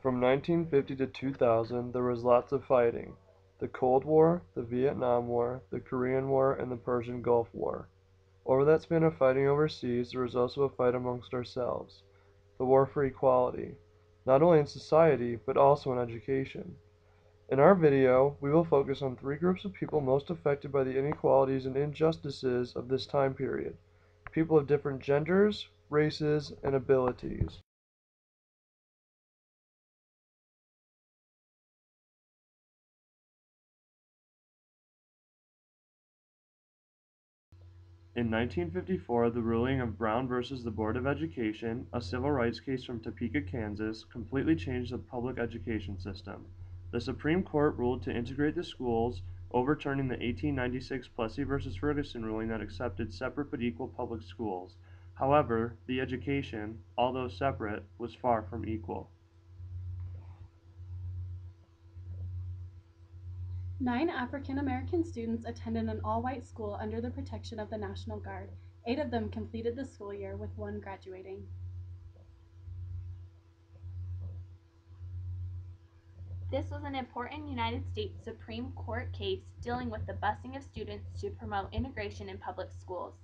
From 1950 to 2000, there was lots of fighting. The Cold War, the Vietnam War, the Korean War, and the Persian Gulf War. Over that span of fighting overseas, there was also a fight amongst ourselves, the war for equality, not only in society, but also in education. In our video, we will focus on three groups of people most affected by the inequalities and injustices of this time period: people of different genders, races, and abilities. In 1954, the ruling of Brown versus the Board of Education, a civil rights case from Topeka, Kansas, completely changed the public education system. The Supreme Court ruled to integrate the schools, overturning the 1896 Plessy versus Ferguson ruling that accepted separate but equal public schools. However, the education, although separate, was far from equal. 9 African American students attended an all-white school under the protection of the National Guard. 8 of them completed the school year, with 1 graduating. This was an important United States Supreme Court case dealing with the busing of students to promote integration in public schools.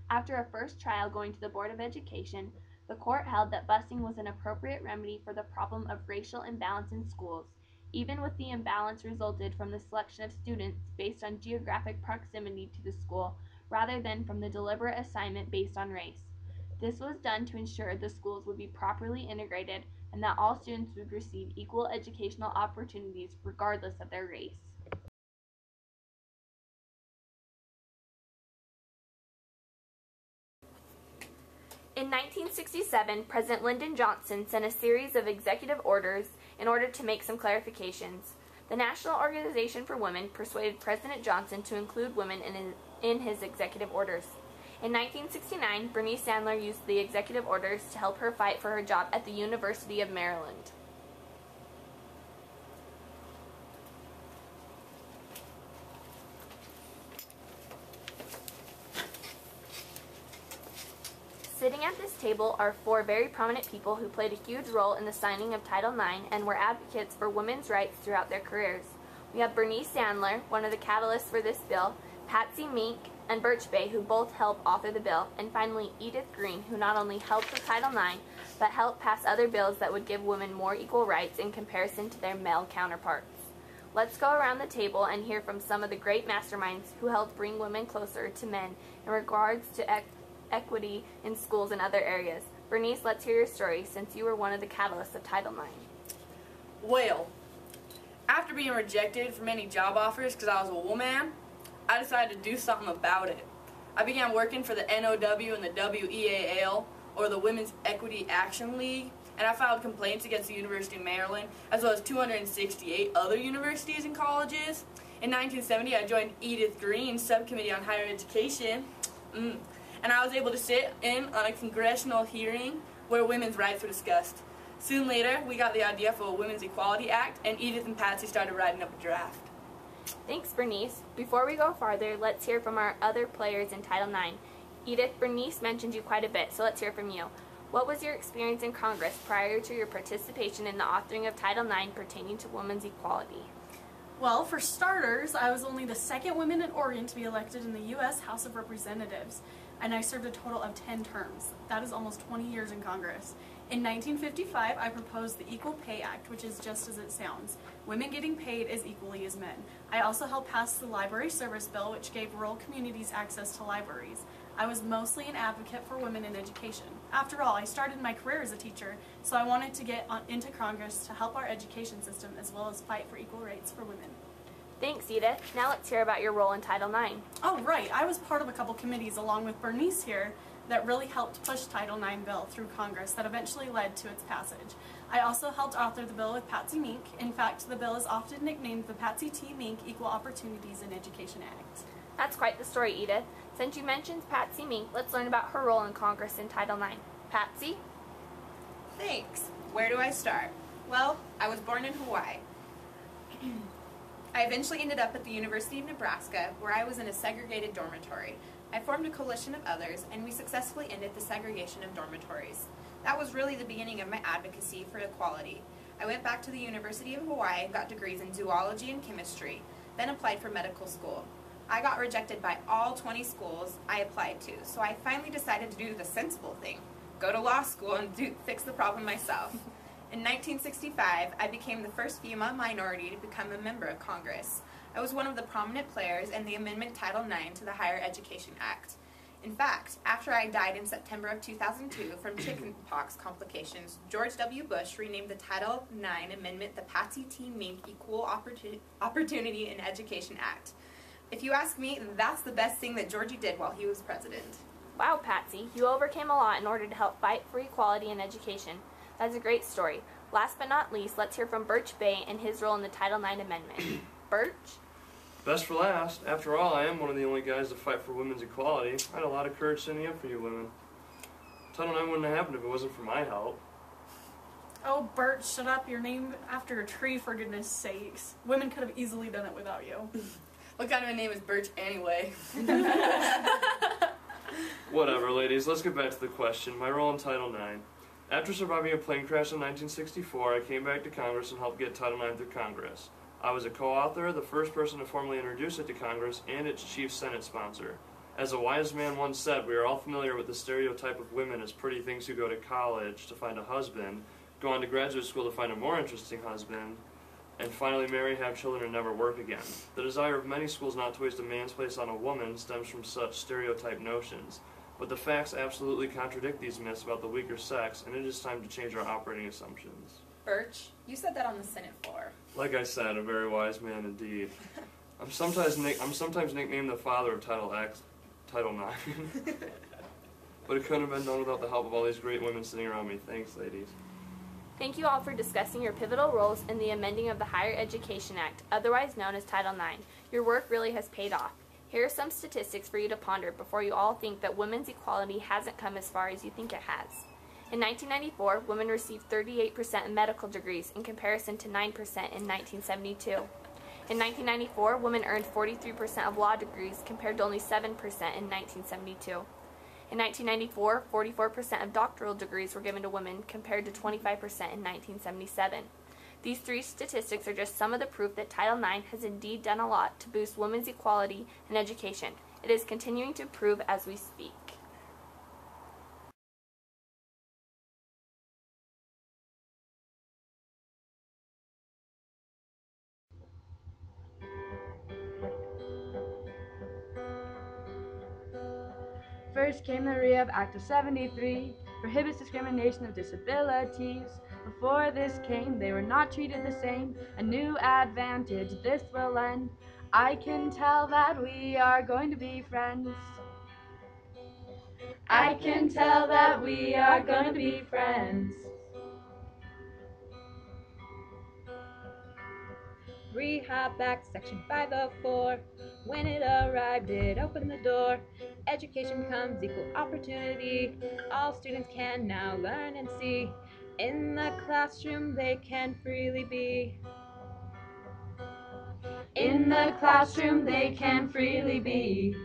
After a first trial going to the Board of Education, the court held that busing was an appropriate remedy for the problem of racial imbalance in schools, even with the imbalance resulted from the selection of students based on geographic proximity to the school rather than from the deliberate assignment based on race. This was done to ensure the schools would be properly integrated and that all students would receive equal educational opportunities regardless of their race. In 1967, President Lyndon Johnson sent a series of executive orders in order to make some clarifications. The National Organization for Women persuaded President Johnson to include women in his executive orders. In 1969, Bernice Sandler used the executive orders to help her fight for her job at the University of Maryland. Sitting at this table are 4 very prominent people who played a huge role in the signing of Title IX and were advocates for women's rights throughout their careers. We have Bernice Sandler, one of the catalysts for this bill, Patsy Mink, and Birch Bay, who both helped author the bill, and finally Edith Green, who not only helped with Title IX, but helped pass other bills that would give women more equal rights in comparison to their male counterparts. Let's go around the table and hear from some of the great masterminds who helped bring women closer to men in regards to equity in schools and other areas. Bernice, let's hear your story, since you were one of the catalysts of Title IX. Well, after being rejected from many job offers because I was a woman, I decided to do something about it. I began working for the NOW and the WEAL, or the Women's Equity Action League, and I filed complaints against the University of Maryland, as well as 268 other universities and colleges. In 1970, I joined Edith Green's Subcommittee on Higher Education, and I was able to sit in on a congressional hearing where women's rights were discussed. Soon later, we got the idea for a Women's Equality Act, and Edith and Patsy started writing up a draft. Thanks, Bernice. Before we go farther, let's hear from our other players in Title IX. Edith, Bernice mentioned you quite a bit, so let's hear from you. What was your experience in Congress prior to your participation in the authoring of Title IX pertaining to women's equality? Well, for starters, I was only the second woman in Oregon to be elected in the U.S. House of Representatives, and I served a total of 10 terms. That is almost 20 years in Congress. In 1955, I proposed the Equal Pay Act, which is just as it sounds. Women getting paid as equally as men. I also helped pass the Library Service Bill, which gave rural communities access to libraries. I was mostly an advocate for women in education. After all, I started my career as a teacher, so I wanted to get into Congress to help our education system as well as fight for equal rights for women. Thanks, Edith. Now let's hear about your role in Title IX. Oh, right. I was part of a couple committees along with Bernice here that really helped push Title IX bill through Congress that eventually led to its passage. I also helped author the bill with Patsy Mink. In fact, the bill is often nicknamed the Patsy T. Mink Equal Opportunities in Education Act. That's quite the story, Edith. Since you mentioned Patsy Mink, let's learn about her role in Congress in Title IX. Patsy? Thanks. Where do I start? Well, I was born in Hawaii. I eventually ended up at the University of Nebraska, where I was in a segregated dormitory. I formed a coalition of others, and we successfully ended the segregation of dormitories. That was really the beginning of my advocacy for equality. I went back to the University of Hawaii and got degrees in zoology and chemistry, then applied for medical school. I got rejected by all 20 schools I applied to, so I finally decided to do the sensible thing, go to law school and fix the problem myself. In 1965, I became the first female minority to become a member of Congress. I was one of the prominent players in the Amendment Title IX to the Higher Education Act. In fact, after I died in September of 2002 from chickenpox complications, George W. Bush renamed the Title IX Amendment the Patsy T. Mink Equal Opportunity in Education Act. If you ask me, that's the best thing that Georgie did while he was president. Wow, Patsy, you overcame a lot in order to help fight for equality in education. That's a great story. Last but not least, let's hear from Birch Bay and his role in the Title IX Amendment. Birch? Best for last. After all, I am one of the only guys to fight for women's equality. I had a lot of courage standing up for you women. Title IX wouldn't have happened if it wasn't for my help. Oh, Bert, shut up. You're named after a tree, for goodness sakes. Women could have easily done it without you. What kind of a name is Birch anyway? Whatever, ladies. Let's get back to the question. My role in Title IX. After surviving a plane crash in 1964, I came back to Congress and helped get Title IX through Congress. I was a co-author, the first person to formally introduce it to Congress, and its chief Senate sponsor. As a wise man once said, we are all familiar with the stereotype of women as pretty things who go to college to find a husband, go on to graduate school to find a more interesting husband, and finally marry, have children, and never work again. The desire of many schools not to waste a man's place on a woman stems from such stereotype notions. But the facts absolutely contradict these myths about the weaker sex, and it is time to change our operating assumptions. Birch, you said that on the Senate floor. Like I said, a very wise man indeed. I'm sometimes nicknamed the father of Title IX. But it couldn't have been done without the help of all these great women sitting around me. Thanks, ladies. Thank you all for discussing your pivotal roles in the amending of the Higher Education Act, otherwise known as Title IX. Your work really has paid off. Here are some statistics for you to ponder before you all think that women's equality hasn't come as far as you think it has. In 1994, women received 38% of medical degrees in comparison to 9% in 1972. In 1994, women earned 43% of law degrees compared to only 7% in 1972. In 1994, 44% of doctoral degrees were given to women compared to 25% in 1977. These three statistics are just some of the proof that Title IX has indeed done a lot to boost women's equality in education. It is continuing to improve as we speak. First came the Rehab Act of '73, prohibits discrimination of disabilities. Before this came, they were not treated the same. A new advantage this will lend. I can tell that we are going to be friends. I can tell that we are going to be friends. Rehab Act Section 504. When it arrived, it opened the door. Education becomes equal opportunity. All students can now learn and see. In the classroom, they can freely be. In the classroom, they can freely be.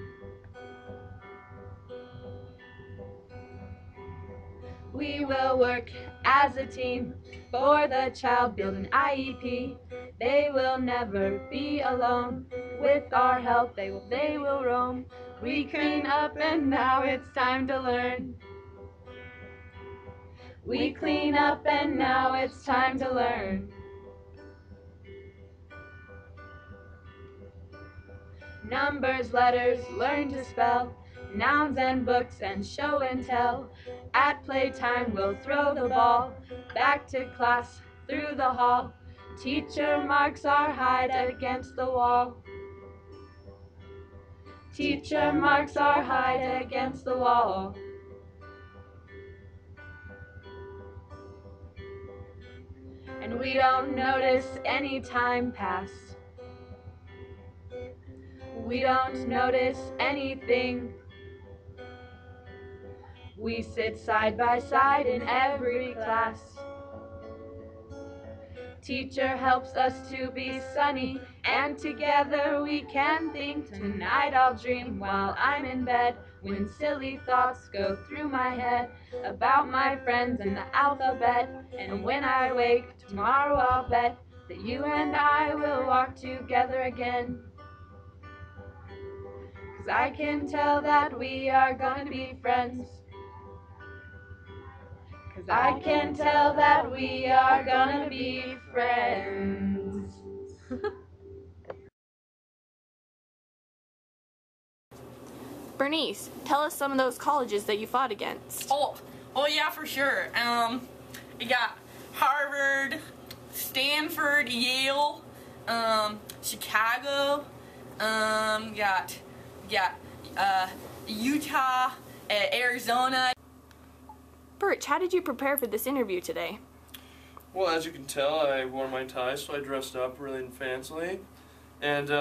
We will work as a team for the child, build an IEP. They will never be alone. With our help, they will roam. We clean up and now it's time to learn. We clean up and now it's time to learn. Numbers, letters, learn to spell. Nouns and books and show and tell. At playtime we'll throw the ball back to class through the hall. Teacher marks our height against the wall. Teacher marks our height against the wall. And we don't notice any time pass. We don't notice anything. We sit side by side in every class. Teacher helps us to be sunny, and together we can think. Tonight I'll dream while I'm in bed when silly thoughts go through my head about my friends and the alphabet. And when I wake tomorrow, I'll bet that you and I will walk together again. 'Cause I can tell that we are gonna be friends. 'Cause I can tell that we are gonna be friends. Bernice, tell us some of those colleges that you fought against. Oh yeah, for sure. You got Harvard, Stanford, Yale, Chicago. Got Utah, Arizona. Birch, how did you prepare for this interview today? Well, as you can tell, I wore my tie, so I dressed up really fancily. And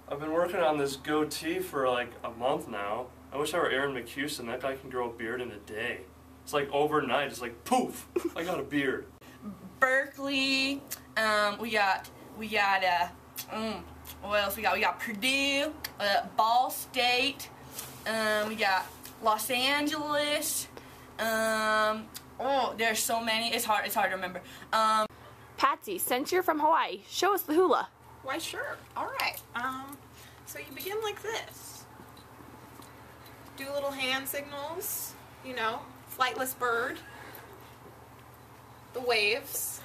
I've been working on this goatee for like a month now. I wish I were Aaron McHuston. That guy can grow a beard in a day. It's like overnight. It's like poof, I got a beard. Berkeley. We got what else we got? We got Purdue, Ball State. We got Los Angeles. Oh, there's so many. It's hard to remember. Patsy, since you're from Hawaii, show us the hula. Why, sure. All right. So you begin like this. Do little hand signals, you know, flightless bird, the waves,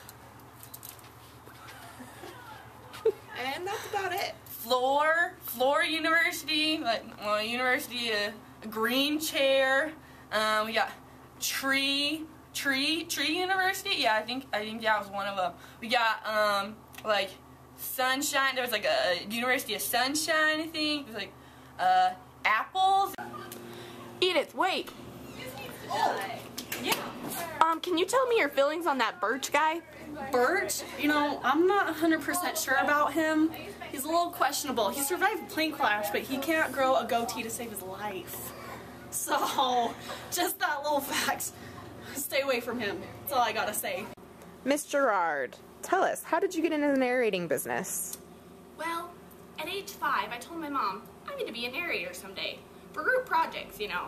and that's about it. Floor University, University of Green Chair. We got Tree University. Yeah, I think that was one of them. We got like Sunshine. There was like a University of Sunshine, I think. There's like apples. Edith, wait. Yeah. Can you tell me your feelings on that Birch guy? Birch, you know, I'm not 100% sure about him. He's a little questionable. He survived a plane crash, but he can't grow a goatee to save his life. So, just that little fact. Stay away from him. That's all I gotta say. Miss Gerard, tell us, how did you get into the narrating business? Well, at age 5, I told my mom I need to be a narrator someday. For group projects, you know.